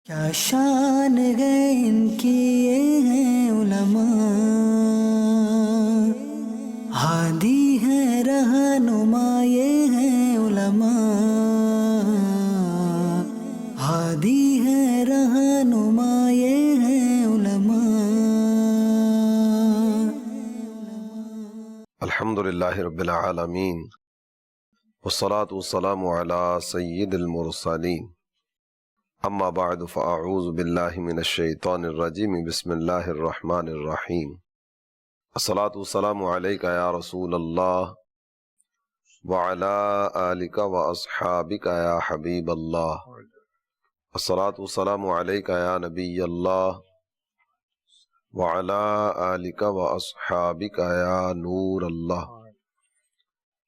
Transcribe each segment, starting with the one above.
کیا شان ہے ان کی یہ ہیں علماء، ہادی ہے رہنما یہ ہیں علماء، ہادی ہے رہنما یہ ہیں علماء۔ الحمدللہ رب العالمین والصلاة والسلام علی سید المرسلین، اما بعد فاعوذ باللہ من الشیطان الرجیم، بسم اللہ الرحمن الرحیم۔ الصلاة والسلام علیکہ یا رسول اللہ وعلی آلک واصحابک یا حبیب اللہ، الصلاة والسلام علیکہ یا نبی اللہ وعلی آلک واصحابک یا نور اللہ۔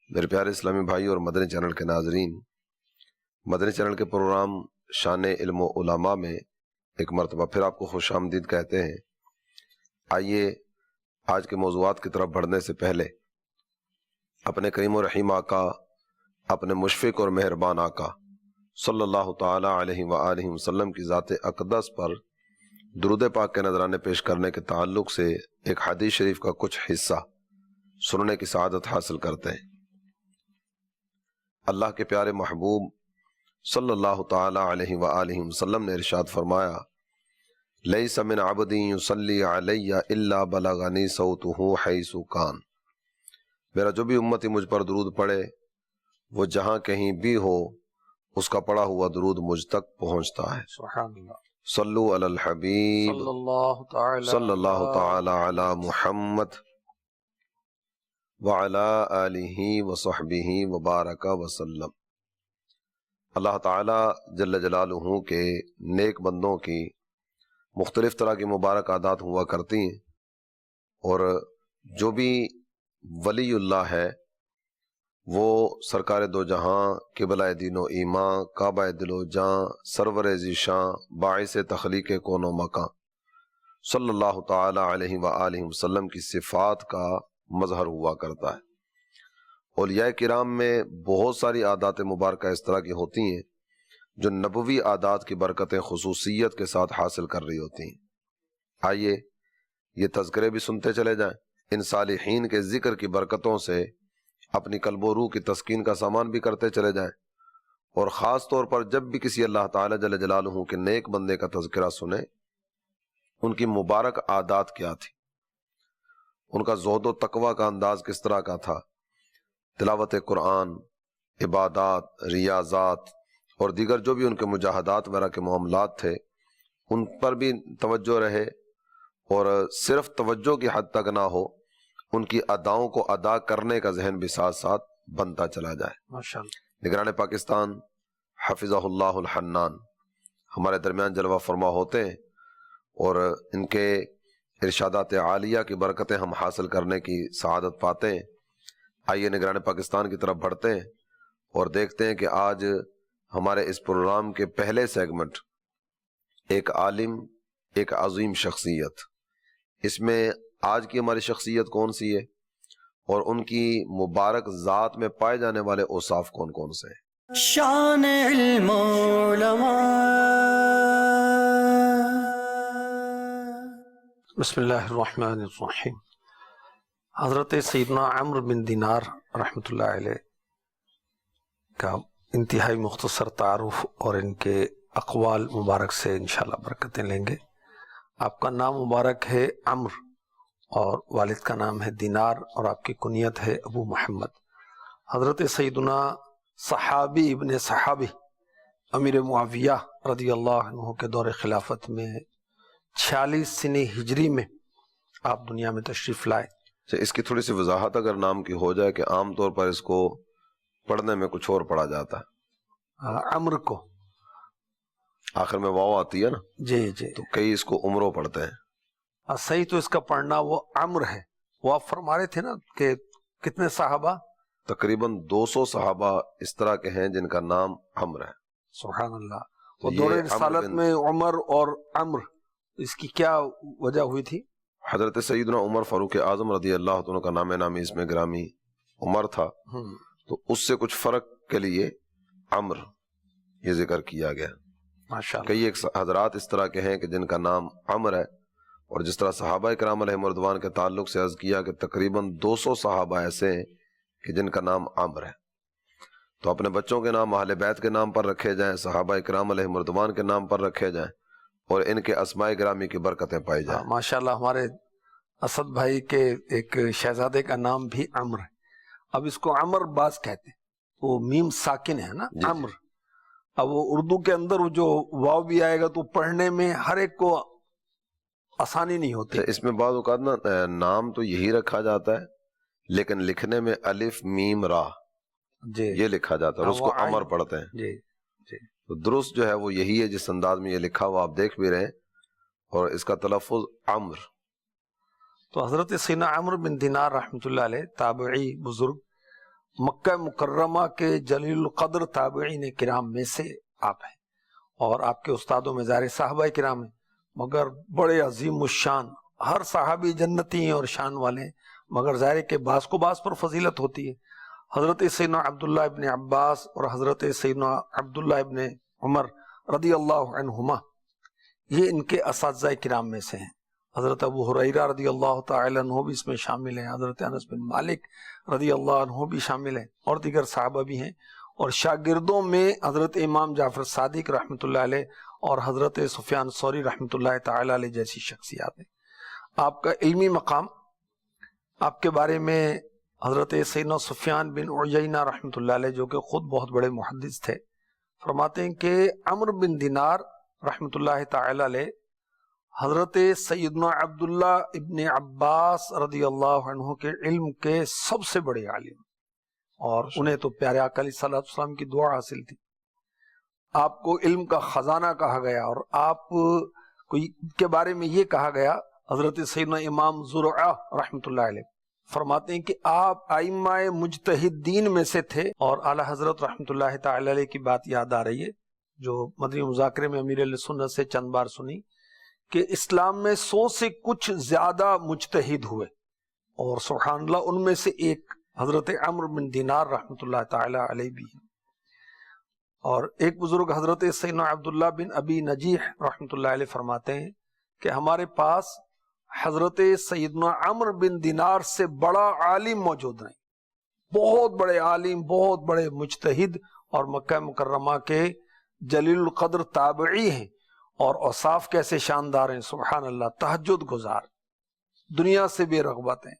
میرے پیارے اسلامی بھائی اور مدنی چینل کے ناظرین، مدنی چینل کے پروگرام شان علم و علماء میں ایک مرتبہ پھر آپ کو خوش آمدید کہتے ہیں۔ آئیے آج کے موضوعات کی طرف بڑھنے سے پہلے اپنے کریم و رحیم آقا، اپنے مشفق اور مہربان آقا صلی اللہ تعالی علیہ وآلہ وسلم کی ذات اقدس پر درود پاک کے نذرانے پیش کرنے کے تعلق سے ایک حدیث شریف کا کچھ حصہ سننے کی سعادت حاصل کرتے ہیں۔ اللہ کے پیارے محبوب صلی اللہ تعالی علیہ وآلہ وسلم نے ارشاد فرمایا، لیس من عبد یصلی علی الا بلغنی صوتہ حیث کان، میرا جو بھی امتی مجھ پر درود پڑھے وہ جہاں کہیں بھی ہو اس کا پڑھا ہوا درود مجھ تک پہنچتا ہے۔ سبحان اللہ۔ صلو علی الحبیب صلی اللہ تعالی علی محمد وعلی آلہ وصحبہ وبارک وسلم۔ اللہ تعالی جل جلالہ کے نیک بندوں کی مختلف طرح کی مبارک عادات ہوا کرتی ہیں، اور جو بھی ولی اللہ ہے وہ سرکار دو جہاں، قبلہ دین و ایمان، کعبہ دل و جاں، سرور ذیشاں، باعث تخلیق کون و مکان صلی اللہ تعالی علیہ وآلہ وسلم کی صفات کا مظہر ہوا کرتا ہے۔ اولیاء کرام میں بہت ساری عادات مبارکہ اس طرح کی ہوتی ہیں جو نبوی عادات کی برکتیں خصوصیت کے ساتھ حاصل کر رہی ہوتی ہیں۔ آئیے یہ تذکرے بھی سنتے چلے جائیں، ان صالحین کے ذکر کی برکتوں سے اپنی قلب و روح کی تسکین کا سامان بھی کرتے چلے جائیں، اور خاص طور پر جب بھی کسی اللہ تعالی جل جلالہ کے نیک بندے کا تذکرہ سنیں، ان کی مبارک عادات کیا تھی، ان کا زہد و تقوی کا انداز کس طرح کا تھا، تلاوت قرآن، عبادات، ریاضات اور دیگر جو بھی ان کے مجاہدات وغیرہ کے معاملات تھے ان پر بھی توجہ رہے، اور صرف توجہ کی حد تک نہ ہو، ان کی اداؤں کو ادا کرنے کا ذہن بھی ساتھ ساتھ بنتا چلا جائے۔ ماشاءاللہ۔ نگران پاکستان حفظہ اللہ الحنان ہمارے درمیان جلوہ فرما ہوتے ہیں، اور ان کے ارشادات عالیہ کی برکتیں ہم حاصل کرنے کی سعادت پاتے ہیں۔ آئیے نگران پاکستان کی طرف بڑھتے ہیں اور دیکھتے ہیں کہ آج ہمارے اس پروگرام کے پہلے سیگمنٹ ایک عالم، ایک عظیم شخصیت، اس میں آج کی ہماری شخصیت کون سی ہے اور ان کی مبارک ذات میں پائے جانے والے اوصاف کون کون سے ہیں۔ شان علم و علماء۔ بسم اللہ الرحمن الرحیم۔ حضرت سیدنا عمرو بن دینار رحمۃ اللہ علیہ کا انتہائی مختصر تعارف اور ان کے اقوال مبارک سے انشاءاللہ برکتیں لیں گے۔ آپ کا نام مبارک ہے عمرو، اور والد کا نام ہے دینار، اور آپ کی کنیت ہے ابو محمد۔ حضرت سیدنا صحابی ابن صحابی امیر معاویہ رضی اللہ عنہ کے دور خلافت میں 46 سنی ہجری میں آپ دنیا میں تشریف لائے۔ اس کی تھوڑی سی وضاحت اگر نام کی ہو جائے کہ عام طور پر اس کو پڑھنے میں کچھ اور پڑھا جاتا ہے، عمرو کو آخر میں واو آتی ہے نا، جی تو کئی اس کو عمرو پڑھتے ہیں۔ صحیح تو اس کا پڑھنا وہ عمرو ہے۔ وہ آپ فرما رہے تھے نا کہ کتنے صحابہ؟ تقریباً 200 صحابہ اس طرح کے ہیں جن کا نام عمرو ہے۔ سبحان اللہ۔ وہ دور رسالت میں عمر اور عمرو، اس کی کیا وجہ ہوئی تھی؟ حضرت سیدنا عمر فاروق اعظم رضی اللہ عنہ کا نام نامی اس میں گرامی عمر تھا، تو اس سے کچھ فرق کے لیے عمرو یہ ذکر کیا گیا۔ ماشاءاللہ. کئی ایک حضرات اس طرح کے ہیں کہ جن کا نام عمر ہے، اور جس طرح صحابہ کرام علیہم رضوان کے تعلق سے عرض کیا کہ تقریباً 200 صحابہ ایسے ہیں کہ جن کا نام عمر ہے. تو اپنے بچوں کے نام اہل بیت کے نام پر رکھے جائیں، صحابہ کرام علیہم رضوان کے نام پر رکھے جائیں، اور ان کے اسماء گرامی کی برکتیں پائی جائیں. ماشاءاللہ. ہمارے اسد بھائی کے ایک شہزادے کا نام بھی عمر ہے. اب اس کو عمر باز کہتے ہیں، وہ میم ساکن ہے نا، جی. عمر. اب وہ اردو کے اندر وہ جو واو بھی آئے گا تو پڑھنے میں ہر ایک کو آسانی نہیں ہوتی. اس میں بعض اوقات نا نام تو یہی رکھا جاتا ہے، لیکن لکھنے میں الف میم را جی یہ لکھا جاتا ہے، اور اس کو عمر پڑھتے ہیں. جی جی. تو درست جو ہے وہ یہی ہے جس انداز میں یہ لکھا ہوا آپ دیکھ بھی رہے ہیں، اور اس کا تلفظ عمر. تو حضرت سیدنا عمرو بن دینار رحمۃ اللہ علیہ تابعی بزرگ، مکہ مکرمہ کے جلیل القدر تابعین کرام میں سے آپ ہیں، اور آپ کے استادوں میں ظاہر صحابہ کرام ہیں، مگر بڑے عظیم الشان. ہر صحابی جنتی ہیں اور شان والے ہیں، مگر ظاہر کہ بعض کو بعض پر فضیلت ہوتی ہے. حضرت سیدنا عبداللہ ابن عباس اور حضرت سیدنا عبداللہ ابن عمر رضی اللہ عنہما یہ ان کے اساتذہ کرام میں سے ہیں. حضرت ابو ہریرہ رضی اللہ تعالی عنہ بھی اس میں شامل ہیں، حضرت انس بن مالک رضی اللہ عنہ بھی شامل ہیں، اور دیگر صحابہ بھی ہیں. اور شاگردوں میں حضرت امام جعفر صادق رحمۃ اللہ علیہ اور حضرت سفیان ثوری رحمۃ اللہ تعالی علیہ جیسی شخصیات ہیں. آپ کا علمی مقام، آپ کے بارے میں حضرت سیدنا سفیان بن عیینہ رحمۃ اللہ علیہ جو کہ خود بہت بڑے محدث تھے، فرماتے ہیں کہ عمرو بن دینار رحمۃ اللہ تعالی علیہ حضرت سیدنا عبداللہ ابن عباس رضی اللہ عنہ کے علم کے سب سے بڑے عالم، اور انہیں تو پیارے آقا علیہ الصلوۃ والسلام کی دعا حاصل تھی. آپ کو علم کا خزانہ کہا گیا، اور آپ کو کے بارے میں یہ کہا گیا، حضرت سیدنا امام زرعہ رحمۃ اللہ علیہ فرماتے ہیں کہ آپ ائمہ مجتہدین میں سے تھے. اور اعلی حضرت رحمۃ اللہ تعالی علیہ کی بات یاد آ رہی ہے جو مدنی مذاکرے میں امیر علیہ سنت سے چند بار سنی، کہ اسلام میں 100 سے کچھ زیادہ مجتہد ہوئے، اور سبحان اللہ ان میں سے ایک حضرت عمرو بن دینار رحمۃ اللہ تعالی علیہ بھی ہیں. اور ایک بزرگ حضرت سیدنا عبداللہ بن ابی نجیح رحمۃ اللہ علیہ فرماتے ہیں کہ ہمارے پاس حضرت سیدنا عمرو بن دینار سے بڑا عالم موجود نہیں، بہت بڑے عالم، بہت بڑے مجتہد، اور مکہ مکرمہ کے جلیل القدر تابعی ہیں، اور اوصاف کیسے شاندار ہیں. سبحان اللہ. تہجد گزار، دنیا سے بے رغبت ہیں،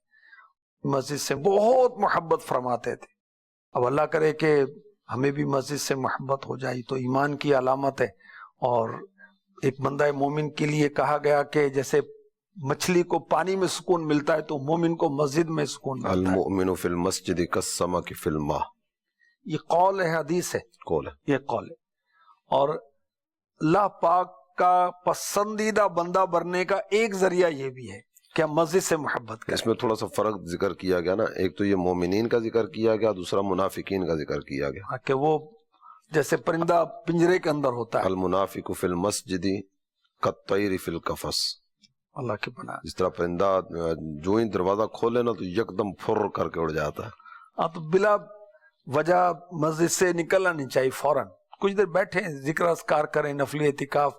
مسجد سے بہت محبت فرماتے تھے. اب اللہ کرے کہ ہمیں بھی مسجد سے محبت ہو جائے تو ایمان کی علامت ہے. اور ایک بندہ مومن کے لیے کہا گیا کہ جیسے مچھلی کو پانی میں سکون ملتا ہے تو مومن کو مسجد میں سکون ملتا ہے. المؤمن فی المسجد کالسمک فی الماء، یہ قول ہے، حدیث ہے، قول ہے، یہ قول ہے. اور اللہ پاک کا پسندیدہ بندہ بننے کا ایک ذریعہ یہ بھی ہے کہ ہم مسجد سے محبت کریں. اس میں تھوڑا سا فرق ذکر کیا گیا نا، ایک تو یہ مومنین کا ذکر کیا گیا، دوسرا منافقین کا ذکر کیا گیا، کہ وہ جیسے پرندہ پنجرے کے اندر ہوتا ہے. المنافق فی المسجد کالطیر فی القفص، اللہ کی پناہ. جس طرح پرندہ جو ہی دروازہ کھولے نا تو یکدم پھر کر کے اڑ جاتا ہے. تو بلا وجہ مسجد سے نکلنا نہیں چاہیے. فوراً کچھ دیر بیٹھیں، ذکر اذکار کریں، نفلی اعتکاف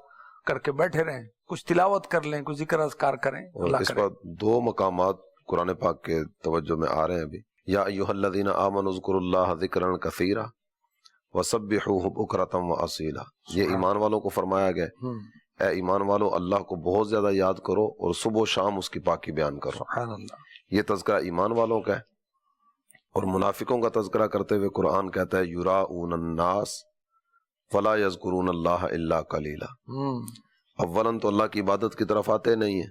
کر کے بیٹھے رہیں، کچھ تلاوت کر لیں، کچھ ذکر اذکار کریں. اور اس پر 2 مقامات قرآن پاک کے توجہ میں آ رہے ہیں ابھی. یا ایھا الذین آمنوا اذکروا اللہ ذکرا کثیرا وسبحوہ بکرۃ واصیلا، یہ ایمان والوں کو فرمایا گیا، اے ایمان والو اللہ کو بہت زیادہ یاد کرو اور صبح و شام اس کی پاکی بیان کرو. سبحان اللہ. یہ تذکرہ ایمان والوں کا ہے. اور منافقوں کا تذکرہ کرتے ہوئے قرآن کہتا ہے یراؤن الناس ولا یذکرون اللہ الا قلیلا. اولاً تو اللہ کی عبادت کی طرف آتے نہیں ہیں،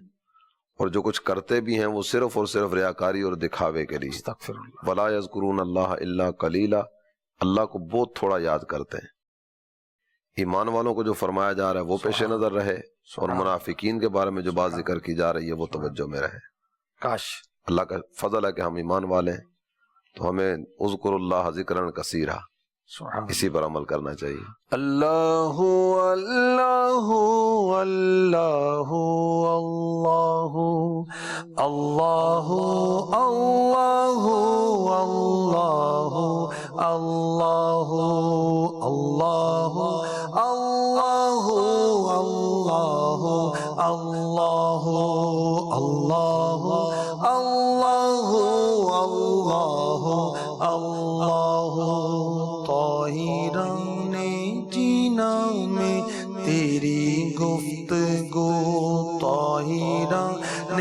اور جو کچھ کرتے بھی ہیں وہ صرف اور صرف ریاکاری اور دکھاوے کے لیے. استغفر اللہ. ولا یذکرون اللہ الا قلیلا، اللہ کو بہت تھوڑا یاد کرتے ہیں. ایمان والوں کو جو فرمایا جا رہا ہے وہ پیش نظر رہے، اور منافقین کے بارے میں جو بات ذکر کی جا رہی ہے وہ توجہ میں رہے. کاش اللہ کا فضل ہے کہ ہم ایمان والے ہیں، تو ہمیں اذکر اللہ ذکرا کثیرا اسی پر عمل کرنا چاہیے. اللہ اللہ اللہ اللہ اللہ اللہ اللہ اللہ اللہ اللہ اللہ اللہ اللہ اللہ اللہ طاہران جینا میں تیری گفتگو، طاہران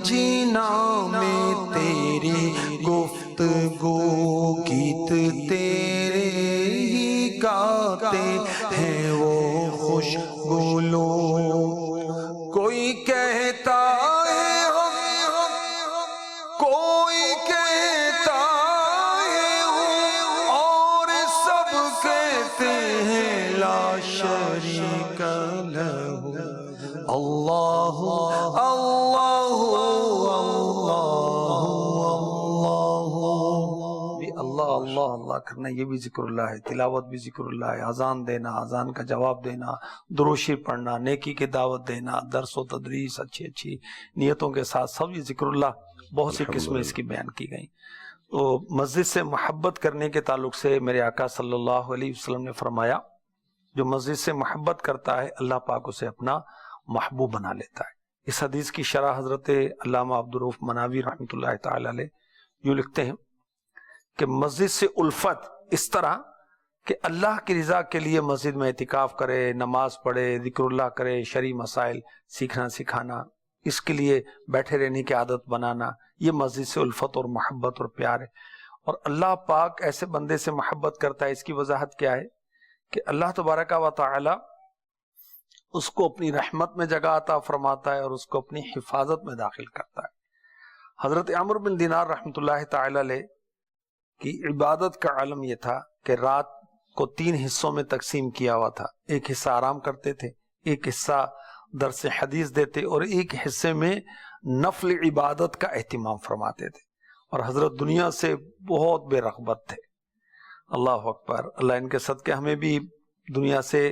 جینا میں تیری گفتگو، گیت تیرے ہی گاتے ہیں وہ خوش گلو، کوئی کہتا ہے ہم، کوئی کہتا ہے ہم، اور سب کہتے ہیں لا شریک لہ، اللہ اللہ اللہ اللہ اللہ کرنا یہ بھی ذکر اللہ ہے، تلاوت بھی ذکر اللہ ہے، اذان دینا، اذان کا جواب دینا، دروشی پڑھنا، نیکی کی دعوت دینا، درس و تدریس اچھی اچھی نیتوں کے ساتھ، سب یہ ذکر اللہ، بہت سی قسمیں اس کی بیان کی گئیں۔ تو مسجد سے محبت کرنے کے تعلق سے میرے آقا صلی اللہ علیہ وسلم نے فرمایا جو مسجد سے محبت کرتا ہے اللہ پاک اسے اپنا محبوب بنا لیتا ہے۔ اس حدیث کی شرح حضرت علامہ عبدالرؤف مناوی رحمۃ اللہ تعالی علیہ یوں لکھتے ہیں کہ مسجد سے الفت اس طرح کہ اللہ کی رضا کے لیے مسجد میں اعتکاف کرے، نماز پڑھے، ذکر اللہ کرے، شرعی مسائل سیکھنا سکھانا، اس کے لیے بیٹھے رہنے کی عادت بنانا، یہ مسجد سے الفت اور محبت اور پیار ہے۔ اور اللہ پاک ایسے بندے سے محبت کرتا ہے، اس کی وضاحت کیا ہے کہ اللہ تبارک و تعالی اس کو اپنی رحمت میں جگہ عطا فرماتا ہے اور اس کو اپنی حفاظت میں داخل کرتا ہے۔ حضرت عمرو بن دینار رحمۃ اللہ تعالی علیہ کی عبادت کا علم یہ تھا کہ رات کو 3 حصوں میں تقسیم کیا ہوا تھا، ایک حصہ آرام کرتے تھے، ایک حصہ درس حدیث دیتے اور ایک حصے میں نفل عبادت کا اہتمام فرماتے تھے، اور حضرت دنیا سے بہت بے رغبت تھے۔ اللہ اکبر، اللہ ان کے صدقے ہمیں بھی دنیا سے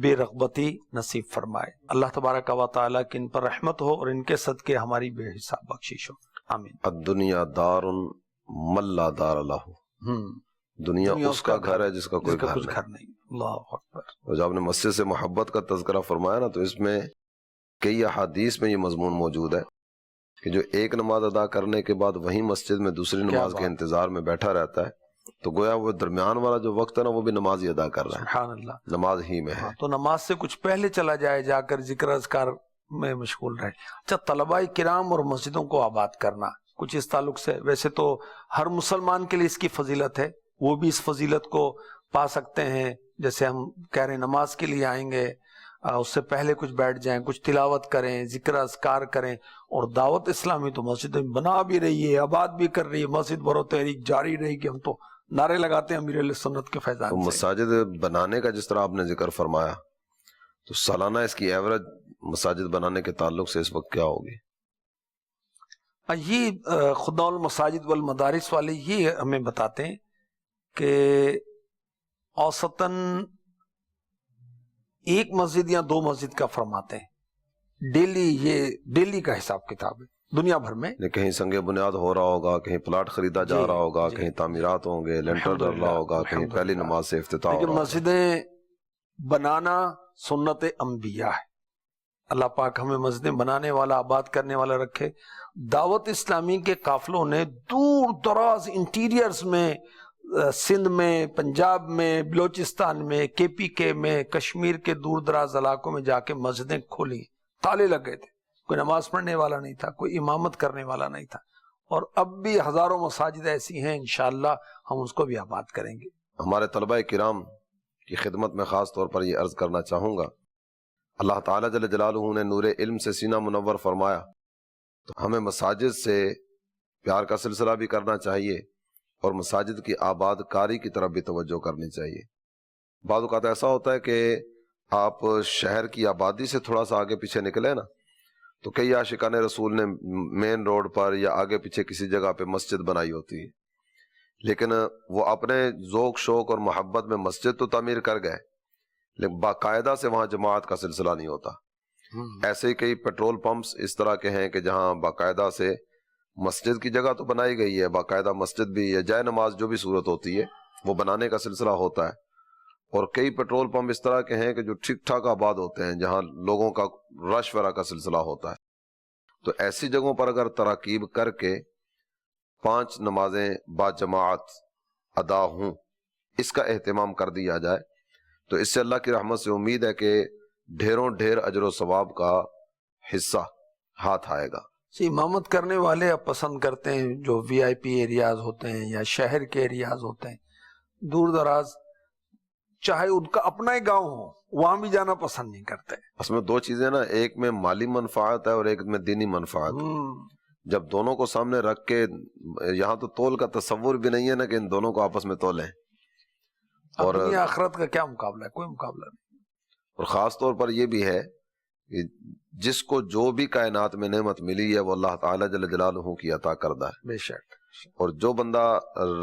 بے رغبتی نصیب فرمائے، اللہ تبارک و تعالیٰ کی ان پر رحمت ہو اور ان کے صدقے ہماری بے حساب بخشش ہو، آمین۔ الدنیا دار من لا دار لہ، دنیا اس کا گھر ہے جس کا کوئی گھر نہیں۔ اللہ اکبر۔ اور جب آپ نے مسجد سے محبت کا تذکرہ فرمایا نا، تو اس میں کئی احادیث میں یہ مضمون موجود ہے کہ جو ایک نماز ادا کرنے کے بعد وہیں مسجد میں دوسری نماز کے انتظار میں بیٹھا رہتا ہے، تو گویا وہ درمیان والا جو وقت ہے نا وہ بھی نماز ہی ادا کر رہا ہے، سبحان اللہ، نماز ہی میں ہے۔ تو نماز سے کچھ پہلے چلا جائے، جا کر ذکر اذکار میں مشغول رہے۔ اچھا، طلباء کرام اور مسجدوں کو آباد کرنا کچھ اس تعلق سے، ویسے تو ہر مسلمان کے لیے اس کی فضیلت ہے، وہ بھی اس فضیلت کو پا سکتے ہیں، جیسے ہم کہہ رہے ہیں نماز کے لیے آئیں گے، اس سے پہلے کچھ بیٹھ جائیں، کچھ تلاوت کریں، ذکر اذکار کریں، اور دعوت اسلامی تو مسجد بنا بھی رہی ہے، آباد بھی کر رہی ہے، مسجد برو تحریک جاری رہے گی، ہم تو نعرے لگاتے ہیں امیر علیہ سنت کے فیضان سے۔ مساجد بنانے کا جس طرح آپ نے ذکر فرمایا، تو سالانہ اس کی ایوریج مساجد بنانے کے تعلق سے اس وقت کیا ہوگی؟ یہ خدا المساجد والمدارس والے یہ ہمیں بتاتے ہیں کہ اوسطاً 1 مسجد یا 2 مسجد کا فرماتے ہیں ڈیلی، یہ ڈیلی کا حساب کتاب ہے دنیا بھر میں۔ کہیں سنگ بنیاد ہو رہا ہوگا، کہیں پلاٹ خریدا جا رہا ہوگا، کہیں تعمیرات ہوں گے، لینٹر ڈل رہا ہوگا، کہیں پہلی نماز سے افتتاح ہو رہا ہوگا۔ مسجدیں بنانا سنت انبیاء ہے، اللہ پاک ہمیں مسجدیں بنانے والا، آباد کرنے والا رکھے۔ دعوت اسلامی کے قافلوں نے دور دراز انٹیریئرز میں، سندھ میں، پنجاب میں، بلوچستان میں، کے پی کے میں، کشمیر کے دور دراز علاقوں میں جا کے مسجدیں کھولی، تالے لگ گئے تھے، کوئی نماز پڑھنے والا نہیں تھا، کوئی امامت کرنے والا نہیں تھا، اور اب بھی ہزاروں مساجد ایسی ہیں، انشاءاللہ ہم اس کو بھی آباد کریں گے۔ ہمارے طلباء کرام کی خدمت میں خاص طور پر یہ عرض کرنا چاہوں گا، اللہ تعالیٰ جل جلالہ نے نور علم سے سینہ منور فرمایا، تو ہمیں مساجد سے پیار کا سلسلہ بھی کرنا چاہیے اور مساجد کی آباد کاری کی طرف بھی توجہ کرنی چاہیے۔ بعض اوقات ایسا ہوتا ہے کہ آپ شہر کی آبادی سے تھوڑا سا آگے پیچھے نکلے نا، تو کئی عاشقان رسول نے مین روڈ پر یا آگے پیچھے کسی جگہ پہ مسجد بنائی ہوتی ہے، لیکن وہ اپنے ذوق شوق اور محبت میں مسجد تو تعمیر کر گئے، لیکن باقاعدہ سے وہاں جماعت کا سلسلہ نہیں ہوتا۔ ایسے ہی کئی پیٹرول پمپس اس طرح کے ہیں کہ جہاں باقاعدہ سے مسجد کی جگہ تو بنائی گئی ہے، باقاعدہ مسجد بھی یا جائے نماز جو بھی صورت ہوتی ہے وہ بنانے کا سلسلہ ہوتا ہے، اور کئی پیٹرول پمپ اس طرح کے ہیں کہ جو ٹھیک ٹھاک آباد ہوتے ہیں، جہاں لوگوں کا رش وغیرہ کا سلسلہ ہوتا ہے، تو ایسی جگہوں پر اگر تراکیب کر کے 5 نمازیں با جماعت ادا ہوں، اس کا اہتمام کر دیا جائے، تو اس سے اللہ کی رحمت سے امید ہے کہ ڈھیروں ڈھیر اجر و ثواب کا حصہ ہاتھ آئے گا۔ امامت کرنے والے اب پسند کرتے ہیں جو وی آئی پی ایریاز ہوتے ہیں یا شہر کے ایریاز ہوتے ہیں، دور دراز، چاہے ان کا اپنا ہی گاؤں ہو، وہاں بھی جانا پسند نہیں کرتے۔ اس میں 2 چیزیں نا، ایک میں مالی منفعت ہے اور ایک میں دینی منفعت۔ جب دونوں کو سامنے رکھ کے، یہاں تو تول کا تصور بھی نہیں ہے نا کہ ان دونوں کو آپس میں تولیں، اور دنیا آخرت کا کیا مقابلہ ہے؟ کوئی مقابلہ نہیں۔ اور خاص طور پر یہ بھی ہے کہ جس کو جو بھی کائنات میں نعمت ملی ہے وہ اللہ تعالیٰ جل جلالہ کی عطا کردہ ہے۔ بے شک۔ اور جو بندہ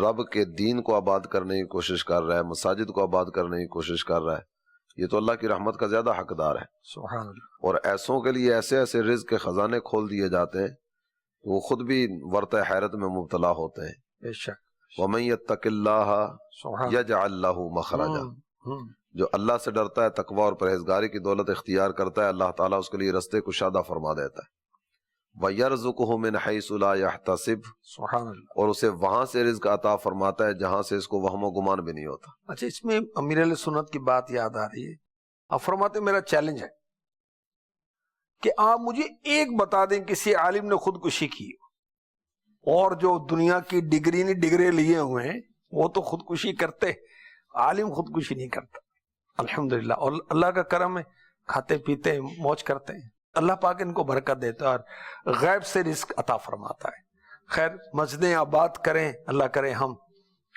رب کے دین کو آباد کرنے کی کوشش کر رہا ہے، مساجد کو آباد کرنے کی کوشش کر رہا ہے، یہ تو اللہ کی رحمت کا زیادہ حقدار ہے۔ سبحان اللہ۔ اور ایسوں کے لیے ایسے ایسے رزق کے خزانے کھول دیے جاتے ہیں، وہ خود بھی ورطہ حیرت میں مبتلا ہوتے ہیں۔ بے شک۔ وَمَن يَتَّقِ اللَّهَ يَجْعَل لَّهُ مَخْرَجًا، جو اللہ سے ڈرتا ہے، تقوی اور پرہیزگاری کی دولت اختیار کرتا ہے، اللہ تعالیٰ اس کے لیے رستے کشادہ فرما دیتا ہے۔ وَيَرْزُقُهُ مِنْ حَيْثُ لَا يَحْتَسِبُ، سبحان اللہ۔ اور اسے وہاں سے رزق عطا فرماتا ہے جہاں سے اس کو وہم و گمان بھی نہیں ہوتا۔ اچھا، اس میں امیر علیہ سنت کی بات یاد آ رہی ہے۔ آپ فرماتے میرا چیلنج ہے کہ آپ مجھے ایک بتا دیں کسی عالم نے خودکشی کی، اور جو دنیا کی ڈگری لیے ہوئے ہیں وہ تو خودکشی کرتے، عالم خودکشی نہیں کرتا، الحمدللہ۔ اور اللہ کا کرم ہے، کھاتے پیتے ہیں، موج کرتے ہیں، اللہ پاک ان کو برکت دیتا ہے اور غیب سے رزق عطا فرماتا ہے۔ خیر، مسجدیں آباد کریں، اللہ کرے ہم،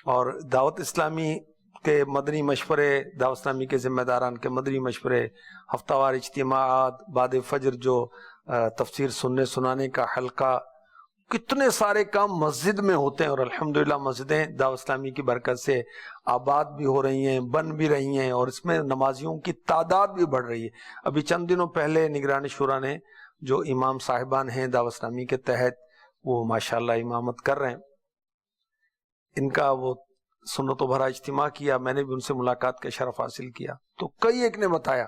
اور دعوت اسلامی کے مدنی مشورے، دعوت اسلامی کے ذمہ داران کے مدنی مشورے، ہفتہ وار اجتماعات، بعد فجر جو تفسیر سننے سنانے کا حلقہ، کتنے سارے کام مسجد میں ہوتے ہیں، اور الحمدللہ مسجدیں دعوت اسلامی کی برکت سے آباد بھی ہو رہی ہیں، بن بھی رہی ہیں، اور اس میں نمازیوں کی تعداد بھی بڑھ رہی ہے۔ ابھی چند دنوں پہلے نگران شورا نے جو امام صاحبان ہیں دعوت اسلامی کے تحت، وہ ماشاءاللہ امامت کر رہے ہیں، ان کا وہ سنت و بھرا اجتماع کیا، میں نے بھی ان سے ملاقات کا شرف حاصل کیا، تو کئی ایک نے بتایا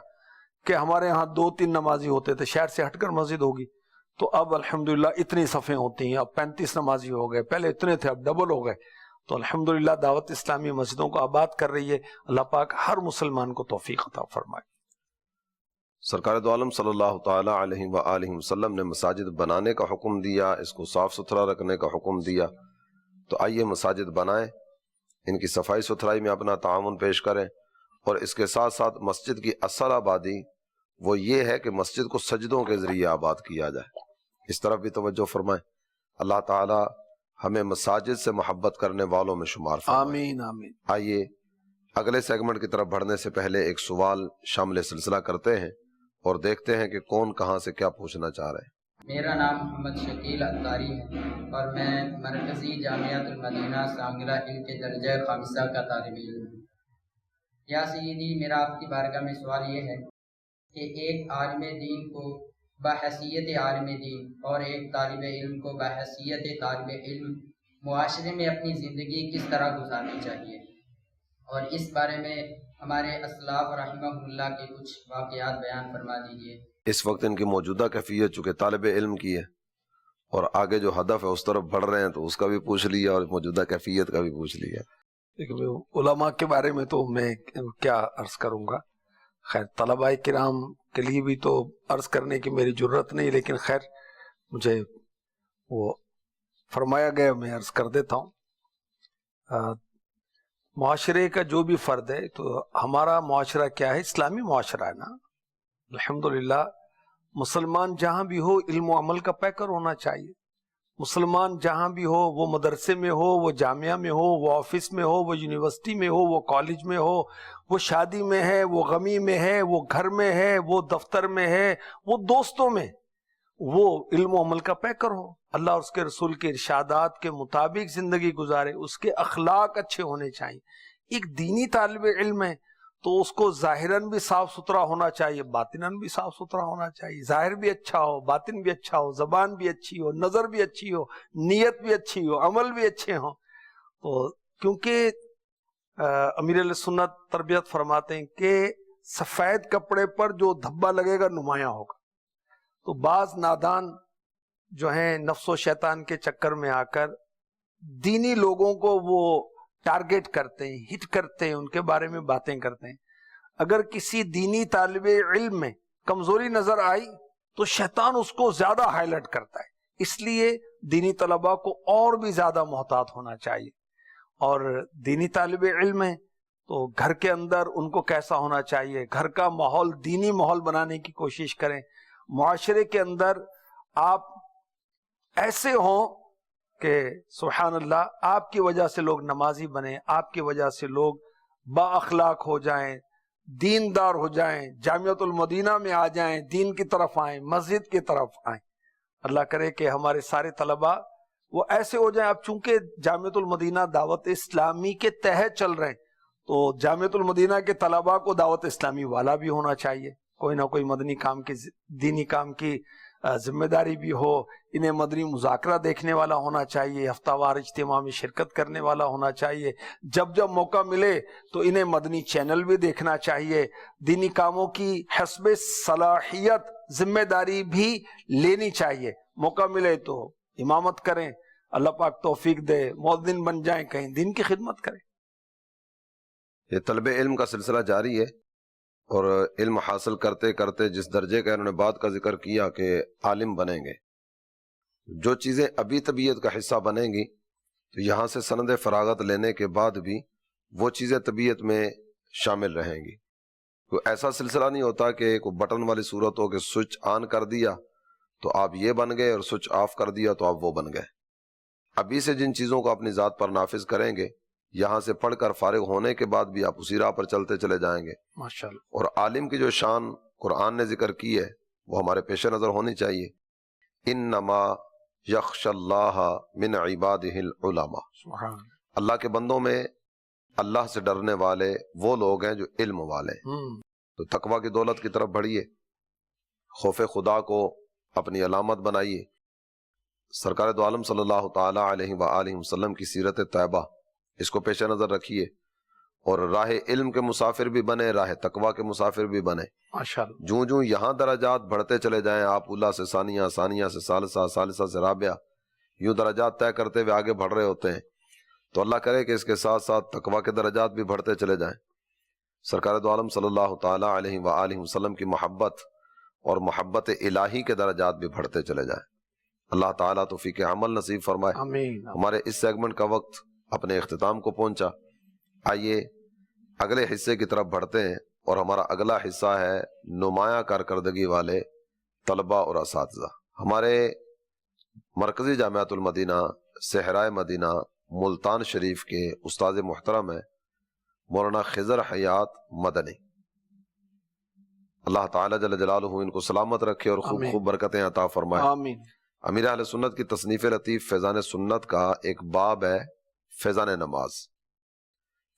کہ ہمارے ہاں 2-3 نمازی ہوتے تھے، شہر سے ہٹ کر مسجد ہوگی تو اب الحمدللہ اتنی صفیں ہوتی ہیں، اب 35 نمازی ہو گئے، پہلے اتنے تھے اب ڈبل ہو گئے۔ تو الحمدللہ دعوت اسلامی مسجدوں کو آباد کر رہی ہے، اللہ پاک ہر مسلمان کو توفیق عطا فرمائے۔ سرکار دو عالم صلی اللہ تعالی علیہ وآلہ وسلم نے مساجد بنانے کا حکم دیا، اس کو صاف ستھرا رکھنے کا حکم دیا، تو آئیے مساجد بنائیں، ان کی صفائی ستھرائی میں اپنا تعاون پیش کریں، اور اس کے ساتھ ساتھ مسجد کی اصل آبادی وہ یہ ہے کہ مسجد کو سجدوں کے ذریعے آباد کیا جائے، اس طرف بھی توجہ فرمائیں۔ اللہ تعالی ہمیں مساجد سے محبت کرنے والوں میں شمار فرمائے۔ آمین آمین۔ آئیے اگلے سیگمنٹ کی طرف بڑھنے سے پہلے ایک سوال شامل سلسلہ کرتے ہیں اور دیکھتے ہیں کہ کون کہاں سے کیا پوچھنا چاہ رہے ہیں۔ میرا نام محمد شکیل اتاری ہے اور میں مرکزی جامعۃ المدینہ سانگلہ ہل کے درجہ خامسہ کا طالب علم ہوں۔ یا سیدی، میرا آپ کی بارگاہ میں سوال یہ ہے کہ ایک عالم دین کو بحیثیت عالم دین اور ایک طالب علم کو بحیثیت طالب علم معاشرے میں اپنی زندگی کس طرح گزارنی چاہیے، اور اس بارے میں ہمارے اسلاف رحمہ اللہ کے کچھ واقعات بیان فرما دیجیے۔ اس وقت ان کی موجودہ کیفیت چونکہ طالب علم کی ہے، اور آگے جو ہدف ہے اس طرف بڑھ رہے ہیں، تو اس کا بھی پوچھ لیا اور موجودہ کیفیت کا بھی پوچھ لیا۔ لیکن علماء کے بارے میں تو میں کیا عرض کروں گا، خیر طلباء کرام کے لیے بھی تو عرض کرنے کی میری جرت نہیں، لیکن خیر مجھے وہ فرمایا گیا میں عرض کر دیتا ہوں۔ معاشرے کا جو بھی فرد ہے، تو ہمارا معاشرہ کیا ہے؟ اسلامی معاشرہ ہے نا، الحمدللہ۔ مسلمان جہاں بھی ہو علم و عمل کا پیکر ہونا چاہیے، مسلمان جہاں بھی ہو، وہ مدرسے میں ہو، وہ جامعہ میں ہو، وہ آفس میں ہو، وہ یونیورسٹی میں ہو، وہ کالج میں ہو، وہ شادی میں ہے، وہ غمی میں ہے، وہ گھر میں ہے، وہ دفتر میں ہے، وہ دوستوں میں، وہ علم و عمل کا پیکر ہو، اللہ اور اس کے رسول کے ارشادات کے مطابق زندگی گزارے، اس کے اخلاق اچھے ہونے چاہیے۔ ایک دینی طالب علم ہے تو اس کو ظاہراً بھی صاف ستھرا ہونا چاہیے، باطناً بھی صاف ستھرا ہونا چاہیے، ظاہر بھی اچھا ہو، باطن بھی اچھا ہو، زبان بھی اچھی ہو، نظر بھی اچھی ہو، نیت بھی اچھی ہو، عمل بھی اچھے ہوں۔ تو کیونکہ امیر علیہ سنت تربیت فرماتے ہیں کہ سفید کپڑے پر جو دھبا لگے گا نمایاں ہوگا. تو بعض نادان جو ہیں نفس و شیطان کے چکر میں آ کر دینی لوگوں کو وہ ٹارگٹ کرتے ہیں، ہٹ کرتے ہیں، ان کے بارے میں باتیں کرتے ہیں. اگر کسی دینی طالب علم میں کمزوری نظر آئی تو شیطان اس کو زیادہ ہائی لائٹ کرتا ہے. اس لیے دینی طلباء کو اور بھی زیادہ محتاط ہونا چاہیے. اور دینی طالب علم ہیں تو گھر کے اندر ان کو کیسا ہونا چاہیے، گھر کا ماحول دینی ماحول بنانے کی کوشش کریں. معاشرے کے اندر آپ ایسے ہوں کہ سبحان اللہ آپ کی وجہ سے لوگ نمازی بنیں، آپ کی وجہ سے لوگ با اخلاق ہو جائیں، دیندار ہو جائیں، جامعۃ المدینہ میں آ جائیں، دین کی طرف آئیں، مسجد کی طرف آئیں. اللہ کرے کہ ہمارے سارے طلباء وہ ایسے ہو جائیں. اب چونکہ جامعۃ المدینہ دعوت اسلامی کے تحت چل رہے ہیں تو جامعۃ المدینہ کے طلباء کو دعوت اسلامی والا بھی ہونا چاہیے. کوئی نہ کوئی مدنی کام کی، دینی کام کی ذمہ داری بھی ہو. انہیں مدنی مذاکرہ دیکھنے والا ہونا چاہیے، ہفتہ وار اجتماع میں شرکت کرنے والا ہونا چاہیے. جب جب موقع ملے تو انہیں مدنی چینل بھی دیکھنا چاہیے. دینی کاموں کی حسب صلاحیت ذمہ داری بھی لینی چاہیے. موقع ملے تو امامت کریں، اللہ پاک توفیق دے، مؤذن بن جائیں، کہیں دین کی خدمت کریں. یہ طلب علم کا سلسلہ جاری ہے، اور علم حاصل کرتے کرتے جس درجے کا انہوں نے بات کا ذکر کیا کہ عالم بنیں گے، جو چیزیں ابھی طبیعت کا حصہ بنیں گی تو یہاں سے سند فراغت لینے کے بعد بھی وہ چیزیں طبیعت میں شامل رہیں گی. کوئی ایسا سلسلہ نہیں ہوتا کہ کوئی بٹن والی صورت ہو کہ سوئچ آن کر دیا تو آپ یہ بن گئے اور سوئچ آف کر دیا تو آپ وہ بن گئے. ابھی سے جن چیزوں کو اپنی ذات پر نافذ کریں گے، یہاں سے پڑھ کر فارغ ہونے کے بعد بھی آپ اسی راہ پر چلتے چلے جائیں گے. ماشاءاللہ. اور عالم کی جو شان قرآن نے ذکر کی ہے وہ ہمارے پیش نظر ہونی چاہیے. انما یخش اللہ من عبادہ العلماء، سبحان اللہ کے بندوں میں اللہ سے ڈرنے والے وہ لوگ ہیں جو علم والے ہیں. تو تقوی کی دولت کی طرف بڑھیے، خوف خدا کو اپنی علامت بنائیے. سرکار دو عالم صلی اللہ تعالی علیہ وآلہ وسلم کی سیرت طیبہ اس کو پیش نظر رکھیے، اور راہ علم کے مسافر بھی بنے، راہ تقوی کے مسافر بھی بنے. ماشاءاللہ. جوں جوں یہاں درجات بڑھتے چلے جائیں، آپ اللہ سے ثانیہ، ثانیہ سے ثالثہ، ثالثہ سے رابعہ، یوں درجات طے کرتے ہوئے آگے بڑھ رہے ہوتے ہیں. تو اللہ کرے کہ اس کے ساتھ ساتھ تقوی کے درجات بھی بڑھتے چلے جائیں. سرکار دو عالم صلی اللہ تعالی علیہ وآلہ وسلم کی محبت اور محبت الہی کے درجات بھی بڑھتے چلے جائیں. اللہ تعالیٰ توفیق عمل نصیب فرمائے. آمین. ہمارے اس سیگمنٹ کا وقت اپنے اختتام کو پہنچا. آئیے اگلے حصے کی طرف بڑھتے ہیں، اور ہمارا اگلا حصہ ہے نمایاں کارکردگی والے طلباء اور اساتذہ. ہمارے مرکزی جامعۃ المدینہ صحرائے مدینہ ملتان شریف کے استاد محترم ہیں مولانا خضر حیات مدنی. اللہ تعالیٰ جل جلالہ ان کو سلامت رکھے اور خوب آمین. خوب برکتیں عطا فرمائے. آمین. امیر اہل سنت کی تصنیف لطیف فیضان سنت کا ایک باب ہے فیضان نماز.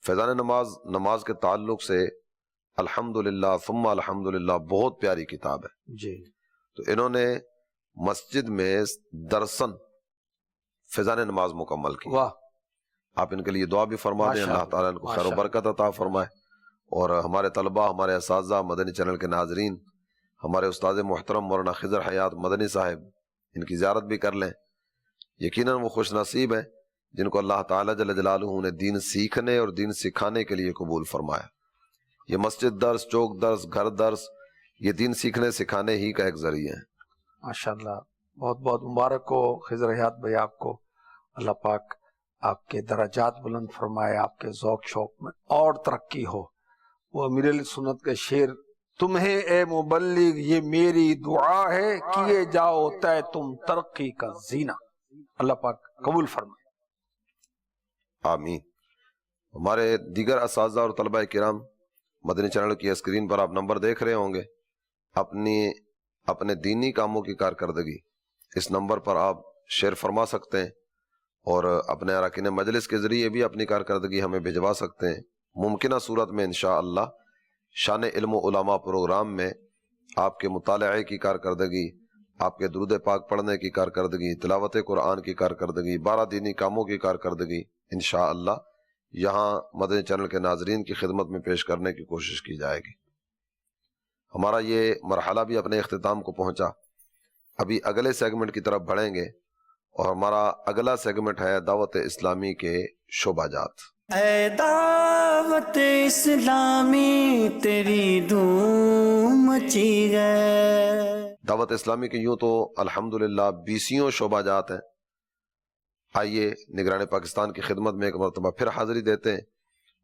فیضان نماز، نماز کے تعلق سے الحمدللہ ثم الحمدللہ بہت پیاری کتاب ہے. جی. تو انہوں نے مسجد میں درسن فیضان نماز مکمل کی. واہ. آپ ان کے لیے دعا بھی فرما دیں، اللہ تعالیٰ ان کو خیر و برکت عطا فرمائے. اور ہمارے طلباء، ہمارے اساتذہ، مدنی چینل کے ناظرین، ہمارے استاد محترم مولانا خضر حیات مدنی صاحب ان کی زیارت بھی کر لیں. یقیناً وہ خوش نصیب ہیں جن کو اللہ تعالیٰ جل جلالہ نے دین سیکھنے اور دین سکھانے کے لیے قبول فرمایا. یہ مسجد درس، چوک درس، گھر درس، یہ دین سیکھنے سکھانے ہی کا ایک ذریعہ ہے. ماشاءاللہ. بہت بہت مبارک ہو خضر حیات بھائی آپ کو. اللہ پاک آپ کے درجات بلند فرمائے، آپ کے ذوق شوق میں اور ترقی ہو. وہ امیر علیہ سنت کا شعر، تمہیں اے مبلغ یہ میری دعا ہے، کیے جاؤ طے تم ترقی کا زینہ. اللہ پاک قبول فرمائے. آمین. ہمارے دیگر اساتذہ اور طلبہ کرام، مدنی چینل کی اسکرین پر آپ نمبر دیکھ رہے ہوں گے. اپنے دینی کاموں کی کارکردگی اس نمبر پر آپ شیئر فرما سکتے ہیں، اور اپنے اراکین مجلس کے ذریعے بھی اپنی کارکردگی ہمیں بھجوا سکتے ہیں. ممکنہ صورت میں انشاءاللہ شان علم و علماء پروگرام میں آپ کے مطالعے کی کارکردگی، آپ کے درود پاک پڑھنے کی کارکردگی، تلاوت قرآن کی کارکردگی، 12 دینی کاموں کی کارکردگی انشاءاللہ یہاں مدنی چینل کے ناظرین کی خدمت میں پیش کرنے کی کوشش کی جائے گی۔ ہمارا یہ مرحلہ بھی اپنے اختتام کو پہنچا، ابھی اگلے سیگمنٹ کی طرف بڑھیں گے، اور ہمارا اگلا سیگمنٹ ہے دعوت اسلامی کے شعبہ جات۔ اے دعوت اسلامی تیری دھوم مچی ہے۔ دعوت اسلامی کے یوں تو الحمدللہ 20 شعبہ جات ہیں۔ آئیے نگران پاکستان کی خدمت میں ایک مرتبہ پھر حاضری دیتے ہیں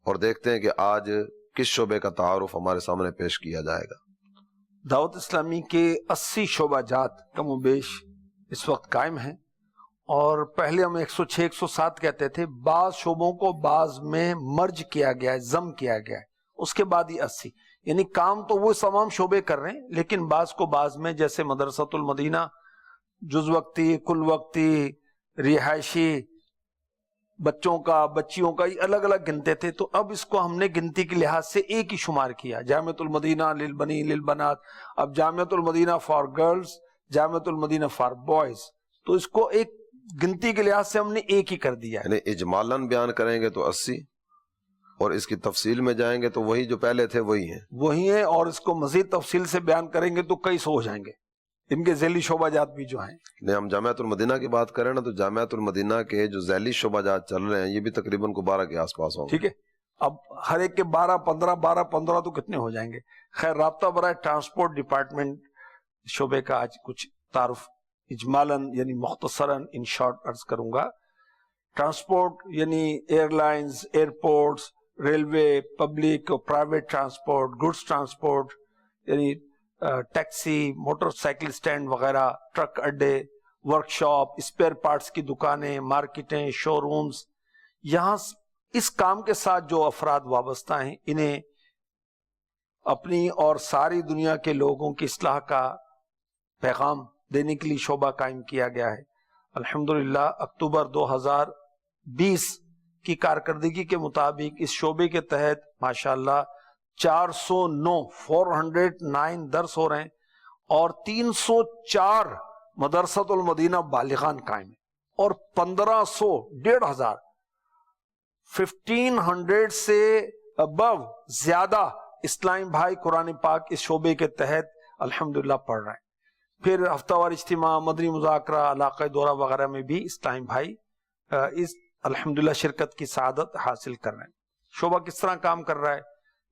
اور دیکھتے ہیں کہ آج کس شعبے کا تعارف ہمارے سامنے پیش کیا جائے گا۔ دعوت اسلامی کے 80 شعبہ جات کم و بیش اس وقت قائم ہیں، اور پہلے ہم 106 107 کہتے تھے، بعض شعبوں کو بعض میں مرج کیا گیا ہے، ضم کیا گیا ہے، اس کے بعد یہ 80، یعنی کام تو وہ تمام شعبے کر رہے ہیں، لیکن بعض کو بعض میں، جیسے مدرسۃ المدینہ جز وقتی، کل وقتی، رہائشی، بچوں کا، بچیوں کا، یہ الگ الگ گنتے تھے، تو اب اس کو ہم نے گنتی کے لحاظ سے ایک ہی شمار کیا، جامعۃ المدینہ للبنین للبنات، اب جامعۃ المدینہ فار گرلز، جامعۃ المدینہ فار بوائز، تو اس کو ایک گنتی کے لحاظ سے ہم نے ایک ہی کر دیا ہے۔ یعنی اجمالاً بیان کریں گے تو 80، اور اس کی تفصیل میں جائیں گے تو وہی جو پہلے تھے وہی ہیں، وہی ہیں، اور اس کو مزید تفصیل سے بیان کریں گے تو کئی سو ہو جائیں گے، ان کے ذیلی شعبہ جات بھی جو ہیں۔ نہیں، ہم جامعۃ المدینہ کی بات کریں نا، تو جامعۃ المدینہ کے جو ذیلی شعبہ جات چل رہے ہیں یہ بھی تقریباً 12 کے آس پاس ہوں گے۔ ٹھیک ہے، اب ہر ایک کے 12 15 تو کتنے ہو جائیں گے۔ خیر، رابطہ برائے ٹرانسپورٹ ڈپارٹمنٹ شعبے کا آج کچھ تعارف اجمالاً یعنی مختصراً ان شارٹ عرض کروں گا۔ ٹرانسپورٹ یعنی airlines, airports, railway, public اور پرائیویٹ ٹرانسپورٹ، گڈس ٹرانسپورٹ یعنی ٹیکسی، موٹر سائیکل سٹینڈ وغیرہ، ٹرک اڈے، ورکشاپ، اسپیئر پارٹس کی دکانیں، مارکیٹیں، شو رومز، یہاں اس کام کے ساتھ جو افراد وابستہ ہیں انہیں اپنی اور ساری دنیا کے لوگوں کی اصلاح کا پیغام دینے کے لیے شعبہ قائم کیا گیا ہے۔ الحمدللہ اکتوبر 2020 کی کارکردگی کے مطابق اس شعبے کے تحت ماشاءاللہ 409 درس ہو رہے ہیں، اور 304 مدرسۃ المدینہ بالغان قائم ہیں، اور 1500 سے ابو زیادہ اسلامی بھائی قرآن پاک اس شعبے کے تحت الحمدللہ پڑھ رہے ہیں۔ پھر ہفتہ وار اجتماع، مدنی مذاکرہ، علاقائی دورہ وغیرہ میں بھی اسلامی بھائی اس الحمدللہ شرکت کی سعادت حاصل کر رہے ہیں۔ شعبہ کس طرح کام کر رہا ہے؟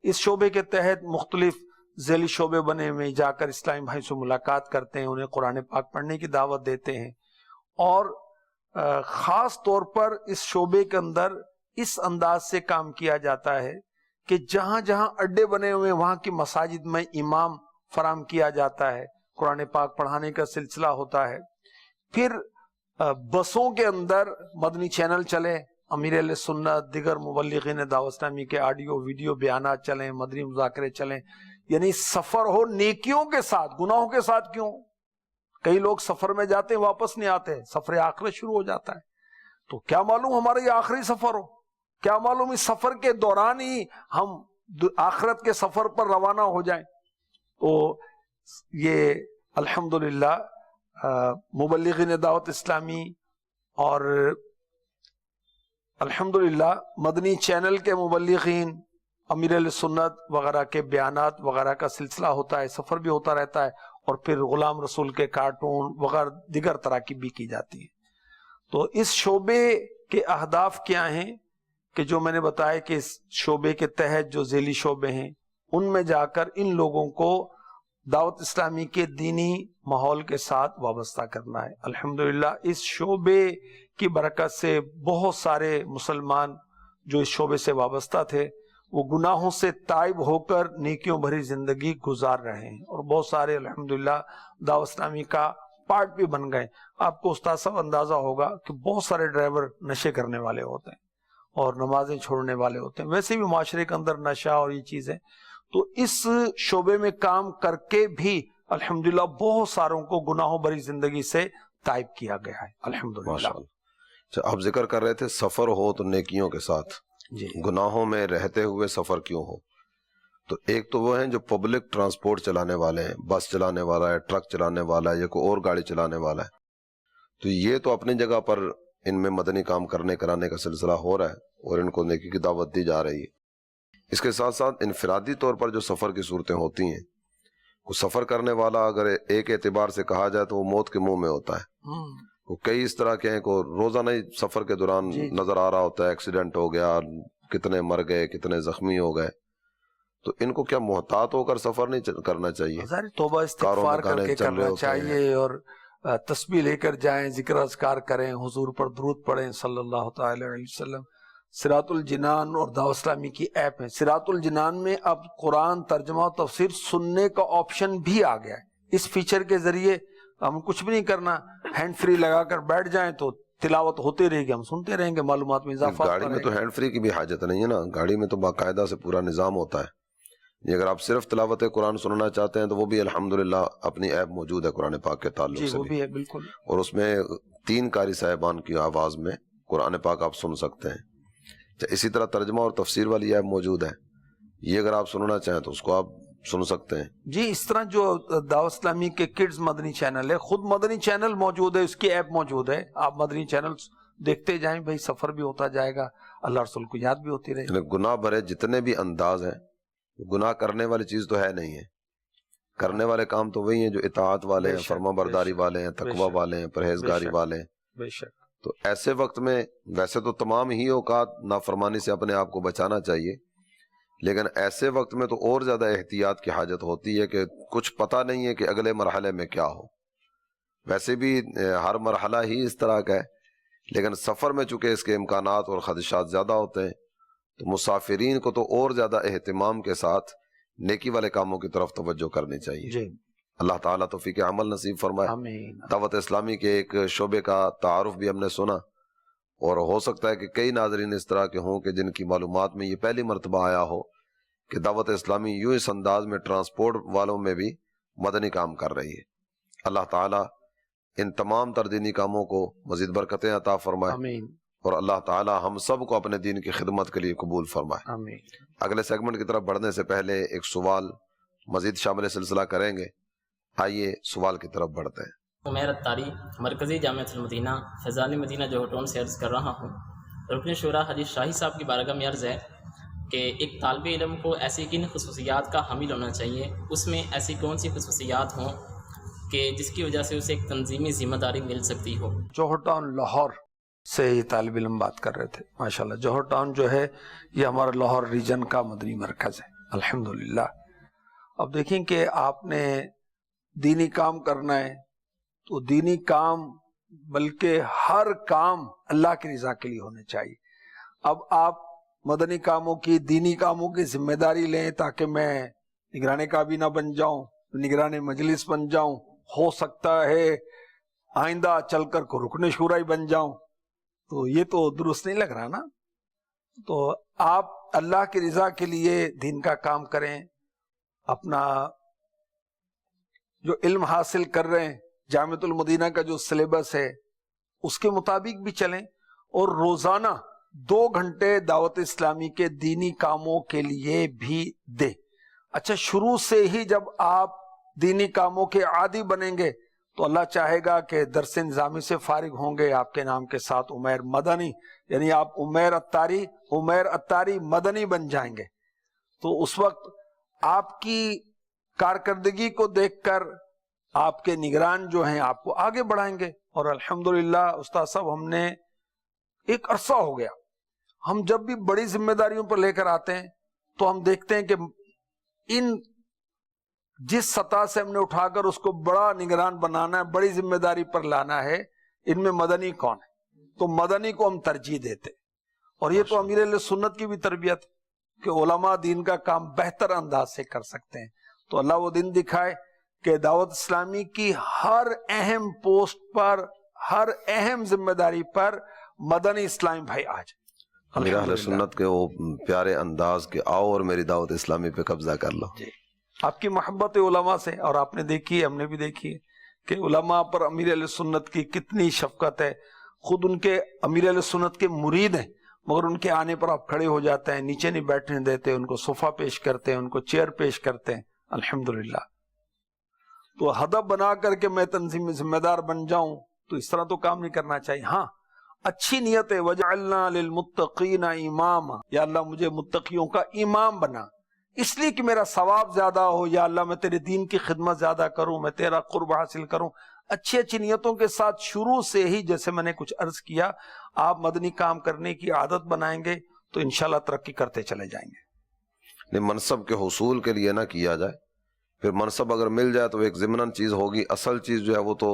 اس شعبے کے تحت مختلف ذیلی شعبے بنے ہوئے، جا کر اسلامی بھائی سے ملاقات کرتے ہیں، انہیں قرآن پاک پڑھنے کی دعوت دیتے ہیں، اور خاص طور پر اس شعبے کے اندر اس انداز سے کام کیا جاتا ہے کہ جہاں جہاں اڈے بنے ہوئے ہیں وہاں کی مساجد میں امام فراہم کیا جاتا ہے، قرآن پاک پڑھانے کا سلسلہ ہوتا ہے۔ پھر بسوں کے اندر مدنی چینل چلے، امیر اہل سنت، دیگر مبلغین دعوت اسلامی کے آڈیو ویڈیو بیانات چلیں، مدنی مذاکرے چلیں، یعنی سفر ہو نیکیوں کے ساتھ، گناہوں کے ساتھ کیوں؟ کئی لوگ سفر میں جاتے ہیں واپس نہیں آتے، سفر آخرت شروع ہو جاتا ہے، تو کیا معلوم ہمارا یہ آخری سفر ہو، کیا معلوم اس سفر کے دوران ہی ہم آخرت کے سفر پر روانہ ہو جائیں۔ تو یہ الحمدللہ مبلغین دعوت اسلامی اور الحمدللہ مدنی چینل کے مبلغین، امیر اہل سنت وغیرہ کے بیانات وغیرہ کا سلسلہ ہوتا ہے، سفر بھی ہوتا رہتا ہے، اور پھر غلام رسول کے کارٹون وغیرہ دیگر تراکیب بھی کی جاتی ہیں۔ تو اس شعبے کے اہداف کیا ہیں کہ جو میں نے بتایا کہ اس شعبے کے تحت جو ذیلی شعبے ہیں ان میں جا کر ان لوگوں کو دعوت اسلامی کے دینی ماحول کے ساتھ وابستہ کرنا ہے۔ الحمدللہ اس شعبے کی برکت سے بہت سارے مسلمان جو اس شعبے سے وابستہ تھے وہ گناہوں سے تائب ہو کر نیکیوں بھری زندگی گزار رہے ہیں، اور بہت سارے الحمدللہ دعوت اسلامی کا پارٹ بھی بن گئے۔ آپ کو استاد صاحب اندازہ ہوگا کہ بہت سارے ڈرائیور نشے کرنے والے ہوتے ہیں اور نمازیں چھوڑنے والے ہوتے ہیں، ویسے بھی معاشرے کے اندر نشہ اور یہ چیزیں، تو اس شعبے میں کام کر کے بھی الحمدللہ بہت ساروں کو گناہوں بھری زندگی سے تائب کیا گیا ہے الحمدللہ۔ آپ ذکر کر رہے تھے سفر ہو تو نیکیوں کے ساتھ، جی، گناہوں میں رہتے ہوئے سفر کیوں ہو؟ تو ایک تو وہ ہیں جو پبلک ٹرانسپورٹ چلانے والے ہیں، بس چلانے والا ہے، ٹرک چلانے والا ہے، یا کوئی اور گاڑی چلانے والا ہے، تو یہ تو اپنی جگہ پر ان میں مدنی کام کرنے کرانے کا سلسلہ ہو رہا ہے اور ان کو نیکی کی دعوت دی جا رہی ہے۔ اس کے ساتھ ساتھ انفرادی طور پر جو سفر کی صورتیں ہوتی ہیں، وہ سفر کرنے والا اگر ایک اعتبار سے کہا جائے تو وہ موت کے منہ میں ہوتا ہے۔ وہ کئی اس طرح کے ہیں کو روزانہ ہی سفر کے دوران نظر آ رہا ہوتا ہے، ایکسیڈنٹ ہو گیا، کتنے مر گئے، کتنے زخمی ہو گئے۔ تو ان کو کیا محتاط ہو کر سفر نہیں کرنا چاہیے؟ توبہ استغفار کر کے کرنا چاہیے، اور تسبیح لے کر جائیں، ذکر اذکار کریں، حضور پر درود پڑھیں صلی اللہ تعالی علیہ وسلم۔ صراط الجنان اور دعوت اسلامی کی ایپ ہے، صراط الجنان میں اب قرآن ترجمہ و تفسیر سننے کا آپشن بھی آ گیا ہے۔ اس فیچر کے ذریعے ہم کچھ بھی نہیں کرنا، ہینڈ فری لگا کر بیٹھ جائیں تو تلاوت ہوتے رہے گی، ہم سنتے رہیں گے، معلومات میں اضافہ ہوتا رہے گا۔ گاڑی میں تو ہینڈ فری کی بھی حاجت نہیں ہے نا، گاڑی میں تو باقاعدہ سے پورا نظام ہوتا ہے۔ اگر آپ صرف تلاوت قرآن سننا چاہتے ہیں تو وہ بھی الحمدللہ اپنی ایپ موجود ہے قرآن پاک کے تعلق سے، وہ بھی ہے بالکل، اور اس میں 3 قاری صاحبان کی آواز میں قرآن پاک آپ سن سکتے ہیں۔ اسی طرح ترجمہ اور تفسیر والی ایپ موجود ہے، یہ اگر آپ سننا چاہیں تو اس کو آپ سن سکتے ہیں۔ جی اس طرح جو دعوت اسلامی کے کڈز مدنی چینل ہے، خود مدنی چینل موجود ہے، اس کی ایپ موجود ہے، آپ مدنی چینل دیکھتے جائیں، بھائی سفر بھی ہوتا جائے گا، اللہ رسول کو یاد بھی ہوتی رہے گی۔ گناہ بھرے جتنے بھی انداز ہیں، گناہ کرنے والی چیز تو ہے نہیں ہے، کرنے والے کام تو وہی ہیں جو اطاعت والے ہیں، فرما برداری والے ہیں، تقوی والے ہیں، پرہیزگاری والے ہیں۔ بے شک۔ تو ایسے وقت میں ویسے تو تمام ہی اوقات نافرمانی سے اپنے آپ کو بچانا چاہیے، لیکن ایسے وقت میں تو اور زیادہ احتیاط کی حاجت ہوتی ہے کہ کچھ پتہ نہیں ہے کہ اگلے مرحلے میں کیا ہو۔ ویسے بھی ہر مرحلہ ہی اس طرح کا ہے، لیکن سفر میں چونکہ اس کے امکانات اور خدشات زیادہ ہوتے ہیں تو مسافرین کو تو اور زیادہ اہتمام کے ساتھ نیکی والے کاموں کی طرف توجہ کرنی چاہیے۔ جی اللہ تعالیٰ توفیق عمل نصیب فرمائے۔ آمین۔ دعوت اسلامی کے ایک شعبے کا تعارف بھی ہم نے سنا، اور ہو سکتا ہے کہ کئی ناظرین اس طرح کے ہوں کہ جن کی معلومات میں یہ پہلی مرتبہ آیا ہو کہ دعوت اسلامی یوں اس انداز میں ٹرانسپورٹ والوں میں بھی مدنی کام کر رہی ہے۔ اللہ تعالیٰ ان تمام تر دینی کاموں کو مزید برکتیں عطا فرمائے، آمین اور اللہ تعالیٰ ہم سب کو اپنے دین کی خدمت کے لیے قبول فرمائے۔ آمین۔ اگلے سیگمنٹ کی طرف بڑھنے سے پہلے ایک سوال مزید شامل سلسلہ کریں گے، آئیے سوال کی طرف بڑھتے ہیں۔ عمیر اتاری، مرکزی جامعۃ المدینہ فیضان مدینہ جوہر سے عرض کر رہا ہوں۔ رکن شورا حاجی شاہی صاحب کی بارگاہ میں عرض ہے کہ ایک طالب علم کو ایسی کن خصوصیات کا حامل ہونا چاہیے، اس میں ایسی کون سی خصوصیات ہوں کہ جس کی وجہ سے اسے ایک تنظیمی ذمہ داری مل سکتی ہو؟ جوہر ٹاؤن لاہور سے یہ طالب علم بات کر رہے تھے۔ ماشاءاللہ جوہر ٹاؤن جو ہے یہ ہمارا لاہور ریجن کا مدنی مرکز ہے الحمدللہ۔ اب دیکھیں کہ آپ نے دینی کام کرنا ہے تو دینی کام بلکہ ہر کام اللہ کی رضا کے لیے ہونے چاہیے۔ اب آپ مدنی کاموں کی، دینی کاموں کی ذمہ داری لیں تاکہ میں نگران کابینہ بن جاؤں، نگران مجلس بن جاؤں، ہو سکتا ہے آئندہ چل کر کو رکن شورا ہی بن جاؤں، تو یہ تو درست نہیں لگ رہا نا۔ تو آپ اللہ کی رضا کے لیے دین کا کام کریں، اپنا جو علم حاصل کر رہے ہیں، جامعۃ المدینہ کا جو سلیبس ہے اس کے مطابق بھی چلیں، اور روزانہ 2 گھنٹے دعوت اسلامی کے دینی کاموں کے لیے بھی دیں۔ اچھا، شروع سے ہی جب آپ دینی کاموں کے عادی بنیں گے تو اللہ چاہے گا کہ درس نظامی سے فارغ ہوں گے، آپ کے نام کے ساتھ عمیر مدنی، یعنی آپ عمیر اتاری مدنی بن جائیں گے۔ تو اس وقت آپ کی کارکردگی کو دیکھ کر آپ کے نگران جو ہیں آپ کو آگے بڑھائیں گے۔ اور الحمدللہ استاد صاحب، ہم نے ایک عرصہ ہو گیا، ہم جب بھی بڑی ذمہ داریوں پر لے کر آتے ہیں تو ہم دیکھتے ہیں کہ جس سطح سے ہم نے اٹھا کر اس کو بڑا نگران بنانا ہے، بڑی ذمہ داری پر لانا ہے، ان میں مدنی کون ہے؟ تو مدنی کو ہم ترجیح دیتے، اور یہ تو امیر اہل سنت کی بھی تربیت کہ علماء دین کا کام بہتر انداز سے کر سکتے ہیں۔ تو اللہ وہ دن دکھائے کہ دعوت اسلامی کی ہر اہم پوسٹ پر، ہر اہم ذمہ داری پر مدنی اسلامی بھائی آج امیر اہل سنت کے وہ پیارے انداز کے آؤ اور میری دعوت اسلامی پہ قبضہ کر لو۔ جی، آپ کی محبت علماء سے، اور آپ نے دیکھی، ہم نے بھی دیکھی ہے کہ علماء پر امیر اہل سنت کی کتنی شفقت ہے۔ خود ان کے امیر اہل سنت کے مرید ہیں، مگر ان کے آنے پر آپ کھڑے ہو جاتے ہیں، نیچے نہیں بیٹھنے دیتے، ان کو صوفہ پیش کرتے ہیں، ان کو چیئر پیش کرتے ہیں الحمدللہ۔ تو ہدف بنا کر کے میں تنظیم ذمہ دار بن جاؤں، تو اس طرح تو کام نہیں کرنا چاہیے۔ ہاں، اچھی نیت ہے وجعلنا للمتقین اماما، یا اللہ مجھے متقیوں کا امام بنا، اس لیے کہ میرا ثواب زیادہ ہو، یا اللہ میں تیرے دین کی خدمت زیادہ کروں، میں تیرا قرب حاصل کروں۔ اچھی اچھی نیتوں کے ساتھ شروع سے ہی، جیسے میں نے کچھ عرض کیا، آپ مدنی کام کرنے کی عادت بنائیں گے تو انشاءاللہ ترقی کرتے چلے جائیں گے۔ نہیں، منصب کے حصول کے لیے نہ کیا جائے، پھر منصب اگر مل جائے تو ایک ضمناً چیز ہوگی، اصل چیز جو ہے وہ تو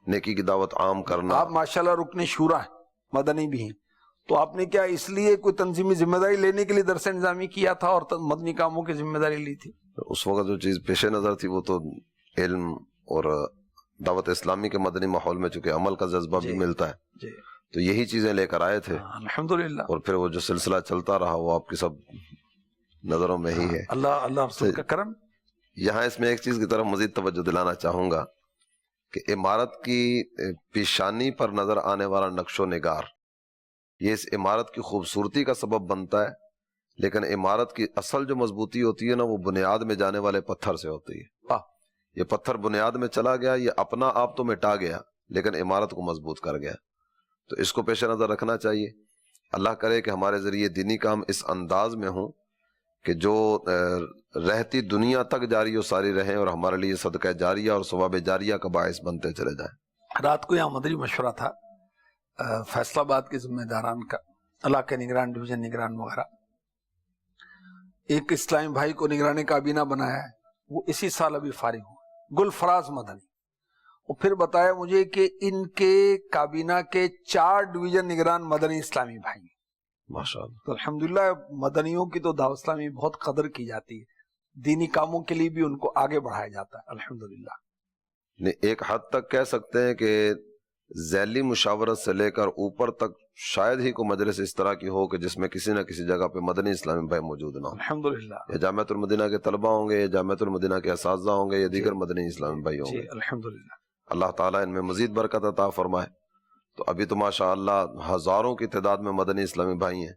نیکی کی دعوت عام کرنا۔ آپ ماشاءاللہ رکن شورا ہیں، مدنی بھی ہیں، تو آپ نے کیا اس لیے کوئی تنظیمی ذمہ داری لینے کے لیے درس نظامی کیا تھا اور مدنی کاموں کی ذمہ داری لی تھی؟ اس وقت جو چیز پیش نظر تھی وہ تو علم اور دعوت اسلامی کے مدنی ماحول میں چونکہ عمل کا جذبہ بھی ملتا ہے، جی تو یہی چیزیں لے کر آئے تھے، الحمدللہ۔ اور پھر وہ جو سلسلہ چلتا رہا وہ آپ کی سب نظروں میں ہی ہے۔ اللہ رسول کا کرم۔ یہاں اس میں ایک چیز کی طرف مزید توجہ دلانا چاہوں گا کہ عمارت کی پیشانی پر نظر آنے والا نقش و نگار یہ اس عمارت کی خوبصورتی کا سبب بنتا ہے، لیکن عمارت کی اصل جو مضبوطی ہوتی ہے نا وہ بنیاد میں جانے والے پتھر سے ہوتی ہے۔ یہ پتھر بنیاد میں چلا گیا، یہ اپنا آپ تو مٹا گیا لیکن عمارت کو مضبوط کر گیا، تو اس کو پیش نظر رکھنا چاہیے۔ اللہ کرے کہ ہمارے ذریعے دینی کام اس انداز میں ہوں کہ جو رہتی دنیا تک جاری و ساری رہیں اور ہمارے لیے صدقہ جاریہ اور ثواب جاریہ کا باعث بنتے چلے جائیں۔ رات کو یہاں مدنی مشورہ تھا فیصل آباد کے ذمہ داران کا، علاقہ نگران، ڈویژن نگران وغیرہ۔ ایک اسلامی بھائی کو نگرانی کابینہ بنایا ہے، وہ اسی سال ابھی فارغ ہوا، گل فراز مدنی۔ اور پھر بتایا مجھے کہ ان کے کابینہ کے 4 ڈویژن نگران مدنی اسلامی بھائی ہیں۔ ماشاءاللہ۔ تو الحمدللہ مدنیوں کی تو دعوت اسلامی بہت قدر کی جاتی ہے، دینی کاموں کے لیے بھی ان کو آگے بڑھایا جاتا ہے الحمدللہ۔ ایک حد تک کہہ سکتے ہیں کہ ذیلی مشاورت سے لے کر اوپر تک شاید ہی کوئی مجلس اس طرح کی ہو کہ جس میں کسی نہ کسی جگہ پہ مدنی اسلامی بھائی موجود نہ ہو۔ الحمدللہ، یا جامعۃ المدینہ کے طلبہ ہوں گے، یا جامعۃ المدینہ کے اساتذہ ہوں گے، یا دیگر مدنی اسلامی بھائی ہوں جی گے۔ الحمدللہ۔ اللہ تعالیٰ ان میں مزید برکت عطا فرمائے۔ تو ابھی تو ماشاءاللہ ہزاروں کی تعداد میں مدنی اسلامی بھائی ہیں،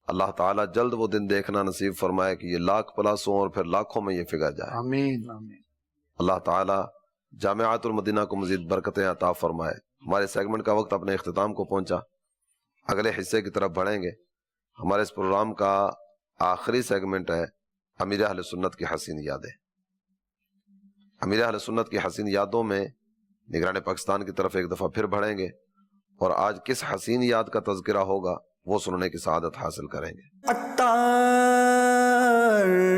اللہ تعالیٰ جلد وہ دن دیکھنا نصیب فرمائے کہ یہ 1,00,000+ ہوں اور پھر لاکھوں میں یہ فگا جائے۔ آمین آمین۔ اللہ تعالیٰ جامعۃ المدینہ کو مزید برکتیں عطا فرمائے۔ ہمارے سیگمنٹ کا وقت اپنے اختتام کو پہنچا، اگلے حصے کی طرف بڑھیں گے۔ ہمارے اس پروگرام کا آخری سیگمنٹ ہے امیر اہل سنت کی حسین یادیں۔ امیر اہل سنت کی حسین یادوں میں نگران پاکستان کی طرف ایک دفعہ پھر بڑھیں گے، اور آج کس حسین یاد کا تذکرہ ہوگا وہ سننے کی سعادت حاصل کریں گے۔ عطار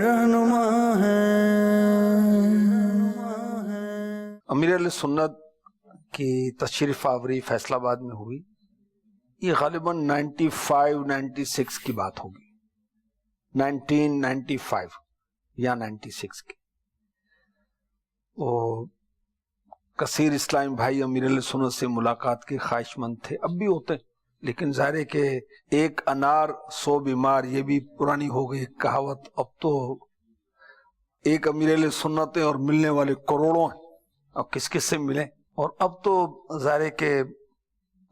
رہنما ہے۔ امیر علیہ سنت کی تشریف آوری فیصل آباد میں ہوئی، یہ غالباً 95-96 کی بات ہوگی، 1995 یا 96 کی۔ وہ کثیر اسلام بھائی امیر علیہ سنت سے ملاقات کے خواہش مند تھے، اب بھی ہوتے، لیکن ظاہر ہے کہ ایک انار 100 بیمار، یہ بھی پرانی ہو گئی کہاوت۔ اب تو ایک امیر علیہ سنت اور ملنے والے کروڑوں ہیں، اب کس کس سے ملیں۔ اور اب تو ظاہر ہے کہ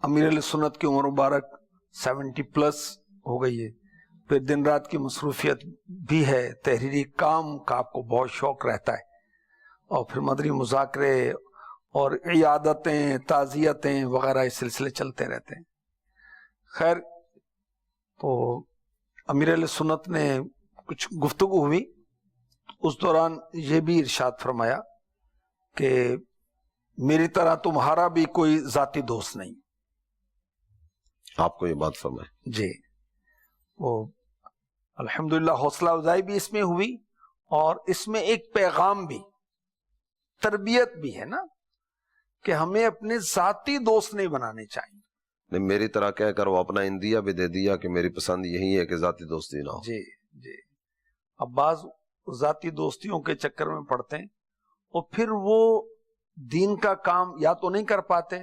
امیر علیہ سنت کی عمر مبارک 70+ ہو گئی ہے، پھر دن رات کی مصروفیت بھی ہے، تحریری کام کا آپ کو بہت شوق رہتا ہے، اور پھر مدنی مذاکرے اور عیادتیں، تعزیتیں وغیرہ اس سلسلے چلتے رہتے ہیں۔ خیر، تو امیر علیہ سنت نے کچھ گفتگو ہوئی، اس دوران یہ بھی ارشاد فرمایا کہ میری طرح تمہارا بھی کوئی ذاتی دوست نہیں۔ آپ کو یہ بات فرمائے جی، وہ الحمدللہ حوصلہ افزائی بھی اس میں ہوئی، اور اس میں ایک پیغام بھی، تربیت بھی ہے نا، کہ ہمیں اپنے ذاتی دوست نہیں بنانے چاہیے۔ نہیں، میری طرح کہہ کر وہ اپنا اندیا بھی دے دیا کہ میری پسند یہی ہے کہ ذاتی دوستی نہ ہو۔ جی جی، اب بعض ذاتی دوستیوں کے چکر میں پڑتے ہیں، اور پھر وہ دین کا کام یا تو نہیں کر پاتے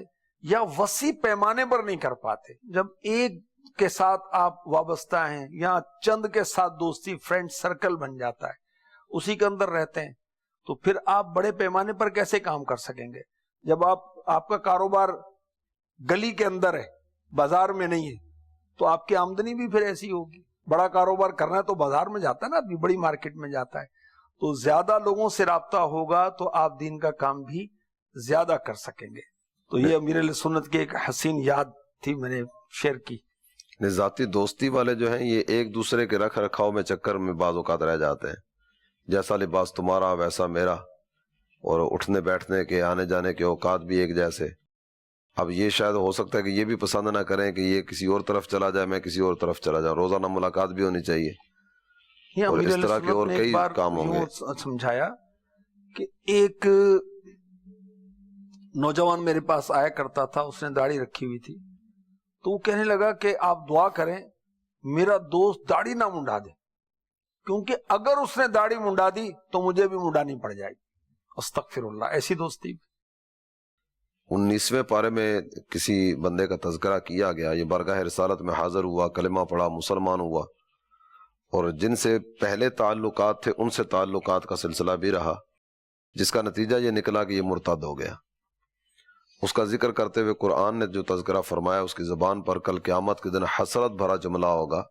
یا وسیع پیمانے پر نہیں کر پاتے۔ جب ایک کے ساتھ آپ وابستہ ہیں یا چند کے ساتھ دوستی، فرینڈ سرکل بن جاتا ہے، اسی کے اندر رہتے ہیں، تو پھر آپ بڑے پیمانے پر کیسے کام کر سکیں گے؟ جب آپ کا کاروبار گلی کے اندر ہے، بازار میں نہیں ہے، تو آپ کی آمدنی بھی پھر ایسی ہوگی۔ بڑا کاروبار کرنا ہے تو بازار میں جاتا ہے نا، ابھی بڑی مارکیٹ میں جاتا ہے، تو زیادہ لوگوں سے رابطہ ہوگا تو آپ دین کا کام بھی زیادہ کر سکیں گے۔ تو یہ امیر علیہ سنت کی ایک حسین یاد تھی میں نے شیئر کی. ذاتی دوستی والے جو ہیں یہ ایک دوسرے کے رکھ رکھاؤ میں چکر میں بعض اوقات رہ جاتے ہیں. جیسا لباس تمہارا ویسا میرا، اور اٹھنے بیٹھنے کے آنے جانے کے اوقات بھی ایک جیسے. اب یہ شاید ہو سکتا ہے کہ یہ بھی پسند نہ کریں کہ یہ کسی اور طرف چلا جائے، میں کسی اور طرف چلا جاؤں. روزانہ ملاقات بھی ہونی چاہیے، اور اس طرح کے اور کئی کام ہوں گے. سمجھایا کہ ایک نوجوان میرے پاس آیا کرتا تھا، اس نے داڑھی رکھی ہوئی تھی، تو وہ کہنے لگا کہ آپ دعا کریں میرا دوست داڑھی نہ منڈا دے، کیونکہ اگر اس نے داڑھی منڈا دی تو مجھے بھی منڈانی پڑ جائے گی. استغفر اللہ. ایسی دوستی. 19ویں پارے میں کسی بندے کا تذکرہ کیا گیا، یہ برگاہ رسالت میں حاضر ہوا، کلمہ پڑھا، مسلمان ہوا، اور جن سے پہلے تعلقات تھے ان سے تعلقات کا سلسلہ بھی رہا، جس کا نتیجہ یہ نکلا کہ یہ مرتد ہو گیا. اس کا ذکر کرتے ہوئے قرآن نے جو تذکرہ فرمایا، اس کی زبان پر کل قیامت کے دن حسرت بھرا جملہ ہوگا،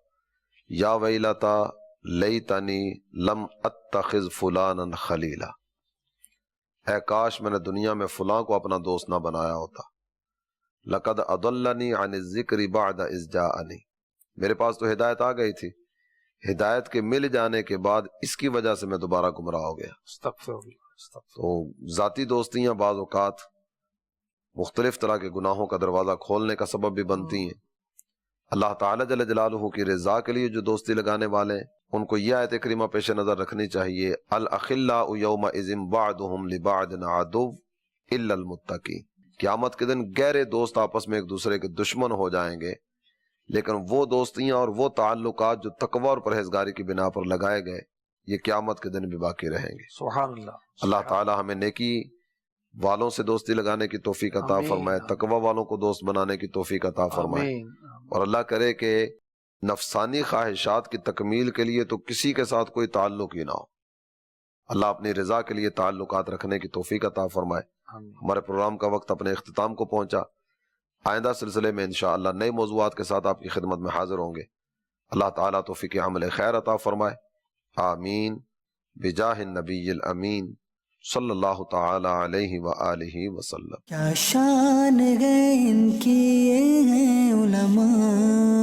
یا ویلتا لیتنی لم اتخذ فلانا خلیلا. اے کاش میں نے دنیا میں فلاں کو اپنا دوست نہ بنایا ہوتا. لقد اضلنی عن الذکر بعد اذ جاءنی. میرے پاس تو ہدایت آ گئی تھی، ہدایت کے مل جانے کے بعد اس کی وجہ سے میں دوبارہ گمراہ ہو گیا. استغفر اللہ. تو ذاتی دوستیاں بعض اوقات مختلف طرح کے گناہوں کا دروازہ کھولنے کا سبب بھی بنتی ہیں. اللہ تعالیٰ جل جلالہ کی رضا کے لیے جو دوستی لگانے والے ہیں ان کو یہ آیت کریمہ پیش نظر رکھنی چاہیے، الاخلاء یومئذ بعضهم لبعض عدو الا المتقین. قیامت کے دن گہرے دوست آپس میں ایک دوسرے کے دشمن ہو جائیں گے، لیکن وہ دوستیاں اور وہ تعلقات جو تقوی اور پرہیزگاری کی بنا پر لگائے گئے یہ قیامت کے دن بھی باقی رہیں گے. سبحان اللہ. اللہ تعالیٰ ہمیں نیکی والوں سے دوستی لگانے کی توفیق عطا فرمائے، تقوی والوں کو دوست بنانے کی توفیق عطا فرمائے، اور اللہ کرے کہ نفسانی خواہشات کی تکمیل کے لیے تو کسی کے ساتھ کوئی تعلق ہی نہ ہو. اللہ اپنی رضا کے لیے تعلقات رکھنے کی توفیق عطا فرمائے. ہمارے پروگرام کا وقت اپنے اختتام کو پہنچا. آئندہ سلسلے میں انشاءاللہ نئے موضوعات کے ساتھ آپ کی خدمت میں حاضر ہوں گے. اللہ تعالیٰ توفیق عمل خیر عطا فرمائے. آمین بجاہ النبی الامین صلی اللہ تعالی علیہ وآلہ وسلم. کیا شان ہے ان کی یہ ہیں علماء.